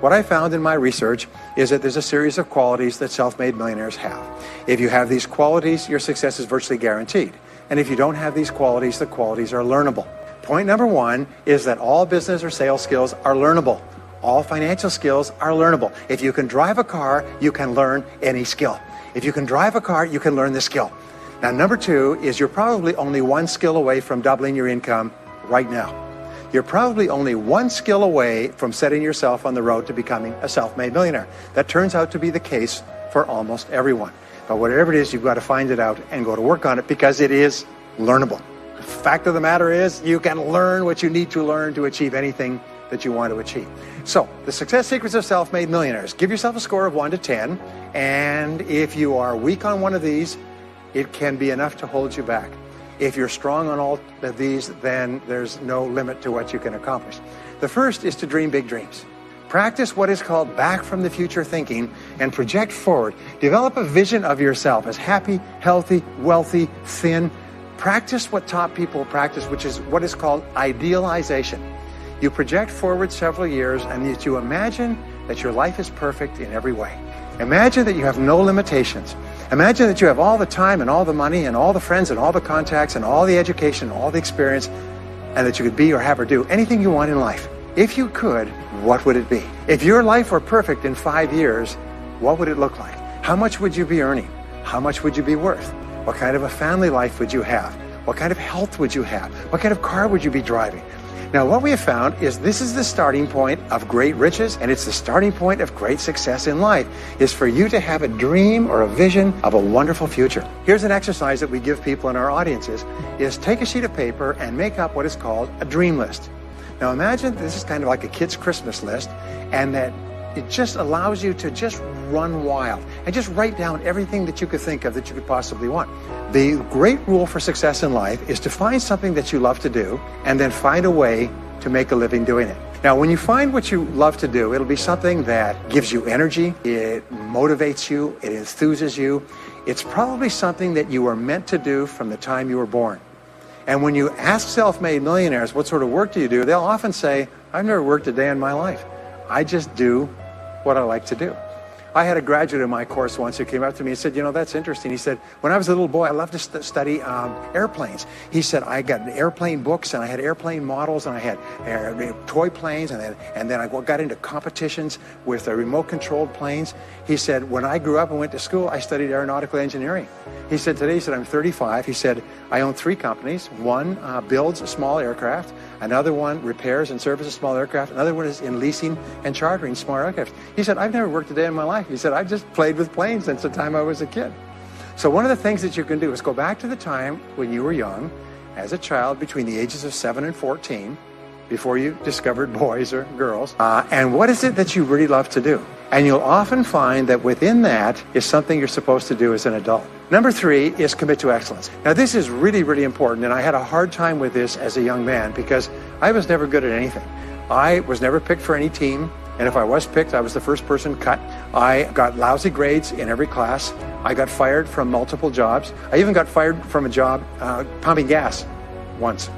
What I found in my research is that there's a series of qualities that self-made millionaires have. If you have these qualities, your success is virtually guaranteed. And if you don't have these qualities, the qualities are learnable. Point number one is that all business or sales skills are learnable. All financial skills are learnable. If you can drive a car, you can learn any skill. If you can drive a car, you can learn the skill. Now, number two is you're probably only one skill away from doubling your income right now. You're probably only one skill away from setting yourself on the road to becoming a self-made millionaire. That turns out to be the case for almost everyone. But whatever it is, you've got to find it out and go to work on it because it is learnable. The fact of the matter is you can learn what you need to learn to achieve anything that you want to achieve. So the success secrets of self-made millionaires. Give yourself a score of 1 to 10. And if you are weak on one of these, it can be enough to hold you back. If you're strong on all of these, then there's no limit to what you can accomplish. The first is to dream big dreams. Practice what is called back from the future thinking and project forward. Develop a vision of yourself as happy, healthy, wealthy, thin. Practice what top people practice, which is what is called idealization. You project forward several years and you imagine that your life is perfect in every way. Imagine that you have no limitations. Imagine that you have all the time and all the money and all the friends and all the contacts and all the education and all the experience, and that you could be or have or do anything you want in life. If you could, what would it be? If your life were perfect in 5 years, what would it look like? How much would you be earning? How much would you be worth? What kind of a family life would you have? What kind of health would you have? What kind of car would you be driving? Now, what we have found is this is the starting point of great riches, and it's the starting point of great success in life, is for you to have a dream or a vision of a wonderful future. Here's an exercise that we give people in our audiences, is take a sheet of paper and make up what is called a dream list. Now, imagine this is kind of like a kid's Christmas list, and that it just allows you to just run wild and just write down everything that you could think of that you could possibly want. The great rule for success in life is to find something that you love to do and then find a way to make a living doing it. Now, when you find what you love to do, it'll be something that gives you energy, it motivates you, it enthuses you. It's probably something that you were meant to do from the time you were born. And when you ask self-made millionaires, what sort of work do you do? They'll often say, I've never worked a day in my life. I just do what I like to do. I had a graduate in my course once who came up to me and said, you know, that's interesting. He said, when I was a little boy, I loved to study airplanes. He said, I got airplane books and I had airplane models and I had toy planes and then I got into competitions with remote controlled planes. He said, when I grew up and went to school, I studied aeronautical engineering. He said, today, he said, I'm 35. He said, I own 3 companies. One builds a small aircraft. Another one repairs and services small aircraft. Another one is in leasing and chartering small aircraft. He said, I've never worked a day in my life. He said, I've just played with planes since the time I was a kid. So one of the things that you can do is go back to the time when you were young, as a child between the ages of 7 and 14, before you discovered boys or girls, and what is it that you really love to do? And you'll often find that within that is something you're supposed to do as an adult. Number 3 is commit to excellence. Now, this is really, really important, and I had a hard time with this as a young man because I was never good at anything. I was never picked for any team, and if I was picked, I was the first person cut. I got lousy grades in every class. I got fired from multiple jobs. I even got fired from a job pumping gas once.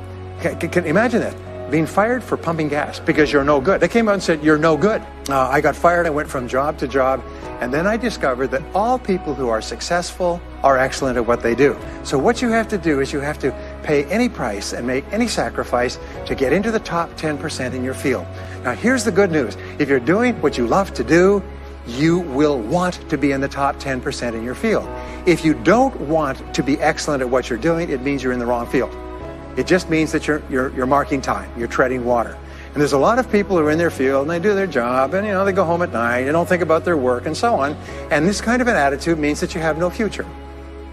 Can you imagine that? Being fired for pumping gas because you're no good. They came out and said, you're no good. I got fired. I went from job to job. And then I discovered that all people who are successful are excellent at what they do. So what you have to do is you have to pay any price and make any sacrifice to get into the top 10% in your field. Now, here's the good news. If you're doing what you love to do, you will want to be in the top 10% in your field. If you don't want to be excellent at what you're doing, it means you're in the wrong field. It just means that you're marking time, you're treading water. And there's a lot of people who are in their field and they do their job and, they go home at night, they don't think about their work and so on. And this kind of an attitude means that you have no future.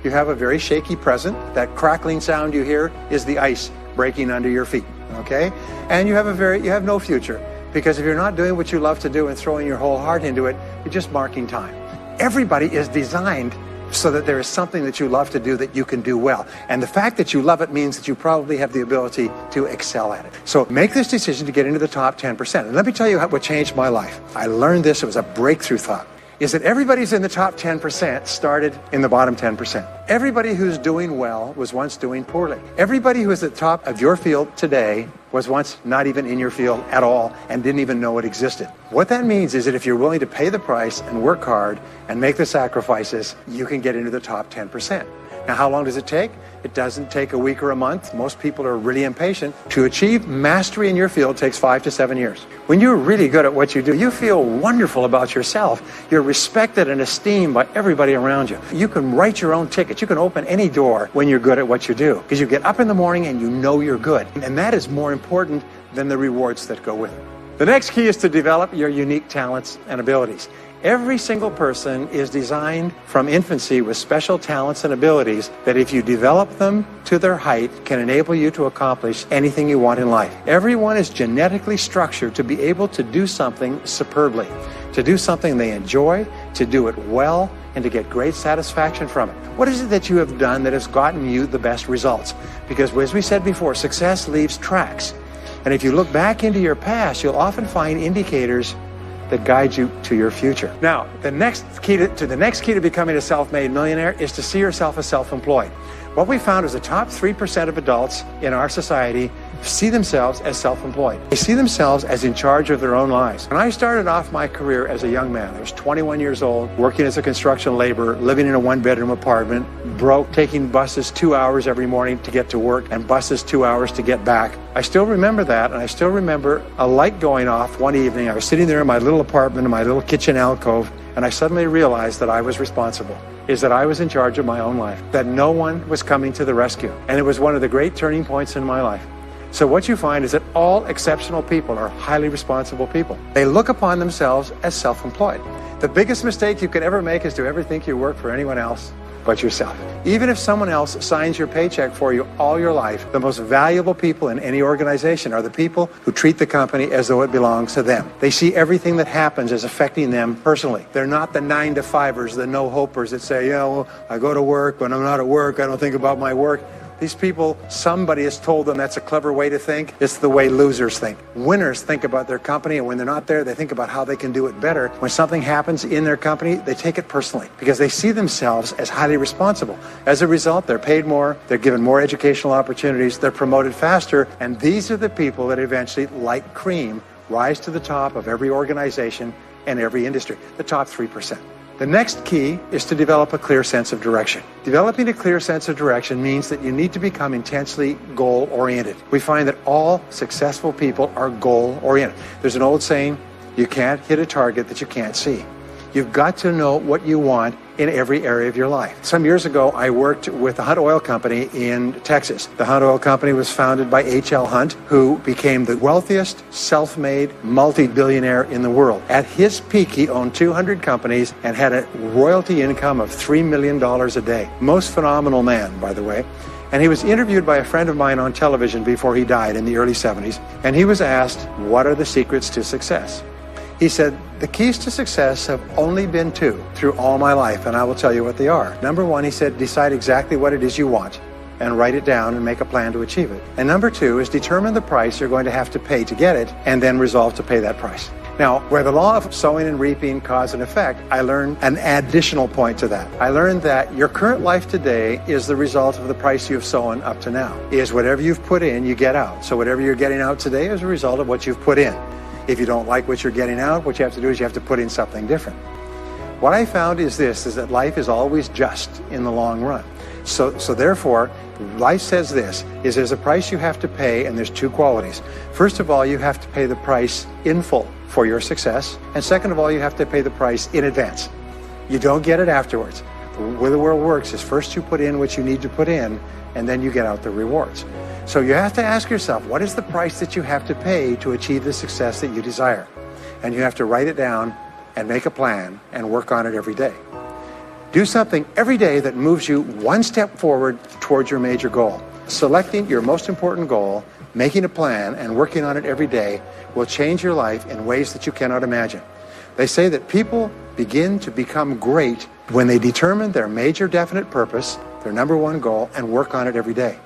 You have a very shaky present. That crackling sound you hear is the ice breaking under your feet, okay? And you have no future because if you're not doing what you love to do and throwing your whole heart into it, you're just marking time. Everybody is designed so that there is something that you love to do that you can do well. And the fact that you love it means that you probably have the ability to excel at it. So make this decision to get into the top 10%. And let me tell you what changed my life. I learned this. It was a breakthrough thought. is that everybody's in the top 10% started in the bottom 10%. Everybody who's doing well was once doing poorly. Everybody who is at the top of your field today was once not even in your field at all and didn't even know it existed. What that means is that if you're willing to pay the price and work hard and make the sacrifices, you can get into the top 10%. Now, how long does it take? It doesn't take a week or a month. Most people are really impatient. To achieve mastery in your field takes 5 to 7 years. When you're really good at what you do, you feel wonderful about yourself. You're respected and esteemed by everybody around you. You can write your own ticket. You can open any door when you're good at what you do, because you get up in the morning and you know you're good. And that is more important than the rewards that go with it. The next key is to develop your unique talents and abilities. Every single person is designed from infancy with special talents and abilities that, if you develop them to their height, can enable you to accomplish anything you want in life. Everyone is genetically structured to be able to do something superbly, to do something they enjoy, to do it well, and to get great satisfaction from it. What is it that you have done that has gotten you the best results? Because, as we said before, success leaves tracks. And if you look back into your past, you'll often find indicators that guide you to your future. Now, the next key to becoming a self-made millionaire is to see yourself as self-employed. What we found is the top 3% of adults in our society see themselves as self-employed. They see themselves as in charge of their own lives. When I started off my career as a young man, I was 21 years old, working as a construction laborer, living in a one-bedroom apartment, broke, taking buses 2 hours every morning to get to work and buses 2 hours to get back. I still remember that, and I still remember a light going off one evening. I was sitting there in my little apartment, in my little kitchen alcove, and I suddenly realized that I was responsible. Is that I was in charge of my own life, that no one was coming to the rescue. And it was one of the great turning points in my life. So what you find is that all exceptional people are highly responsible people. They look upon themselves as self-employed. The biggest mistake you could ever make is to ever think you work for anyone else but yourself. Even if someone else signs your paycheck for you all your life, the most valuable people in any organization are the people who treat the company as though it belongs to them. They see everything that happens as affecting them personally. They're not the 9-to-5ers, the no-hopers that say, well, I go to work. When I'm not at work, I don't think about my work. These people, somebody has told them that's a clever way to think. It's the way losers think. Winners think about their company, and when they're not there, they think about how they can do it better. When something happens in their company, they take it personally because they see themselves as highly responsible. As a result, they're paid more, they're given more educational opportunities, they're promoted faster, and these are the people that eventually, like cream, rise to the top of every organization and every industry, the top 3%. The next key is to develop a clear sense of direction. Developing a clear sense of direction means that you need to become intensely goal-oriented. We find that all successful people are goal-oriented. There's an old saying, you can't hit a target that you can't see. You've got to know what you want in every area of your life. Some years ago, I worked with the Hunt Oil Company in Texas. The Hunt Oil Company was founded by H.L. Hunt, who became the wealthiest self-made multi-billionaire in the world. At his peak, he owned 200 companies and had a royalty income of $3 million a day. Most phenomenal man, by the way. And he was interviewed by a friend of mine on television before he died in the early 70s. And he was asked, what are the secrets to success? He said, the keys to success have only been 2 through all my life, and I will tell you what they are. Number 1, he said, decide exactly what it is you want and write it down and make a plan to achieve it. And number 2 is determine the price you're going to have to pay to get it and then resolve to pay that price. Now, where the law of sowing and reaping cause and effect, I learned an additional point to that. I learned that your current life today is the result of the price you've sown up to now. Is whatever you've put in, you get out. So whatever you're getting out today is a result of what you've put in. If you don't like what you're getting out, what you have to do is you have to put in something different. What I found is that life is always just in the long run. So therefore, life says there's a price you have to pay, and there's 2 qualities. First of all, you have to pay the price in full for your success. And second of all, you have to pay the price in advance. You don't get it afterwards. The way the world works is first you put in what you need to put in, and then you get out the rewards. So you have to ask yourself, what is the price that you have to pay to achieve the success that you desire? And you have to write it down and make a plan and work on it every day. Do something every day that moves you one step forward towards your major goal. Selecting your most important goal, making a plan, and working on it every day will change your life in ways that you cannot imagine. They say that people begin to become great when they determine their major definite purpose, their number 1 goal, and work on it every day.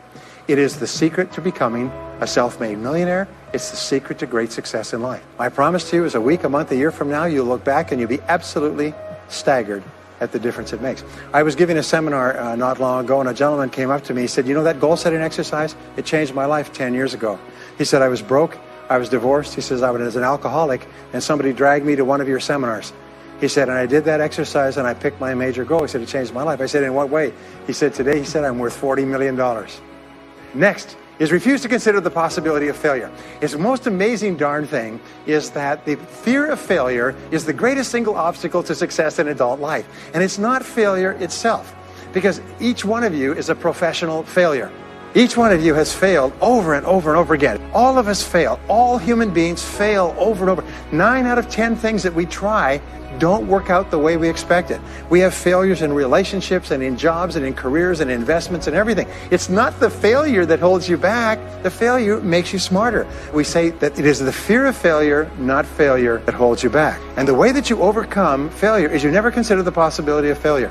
It is the secret to becoming a self-made millionaire. It's the secret to great success in life. My promise to you is a week, a month, a year from now, you'll look back and you'll be absolutely staggered at the difference it makes. I was giving a seminar not long ago, and a gentleman came up to me. He said, you know that goal-setting exercise? It changed my life 10 years ago. He said, I was broke, I was divorced. He says, I was an alcoholic, and somebody dragged me to one of your seminars. He said, and I did that exercise, and I picked my major goal. He said, it changed my life. I said, in what way? He said, today, he said, I'm worth $40 million. Next is refuse to consider the possibility of failure. It's the most amazing darn thing is that the fear of failure is the greatest single obstacle to success in adult life. And it's not failure itself, because each one of you is a professional failure. Each one of you has failed over and over and over again. All of us fail. All human beings fail over and over. 9 out of 10 things that we try don't work out the way we expected. We have failures in relationships and in jobs and in careers and investments and everything. It's not the failure that holds you back. The failure makes you smarter. We say that it is the fear of failure, not failure, that holds you back. And the way that you overcome failure is you never consider the possibility of failure.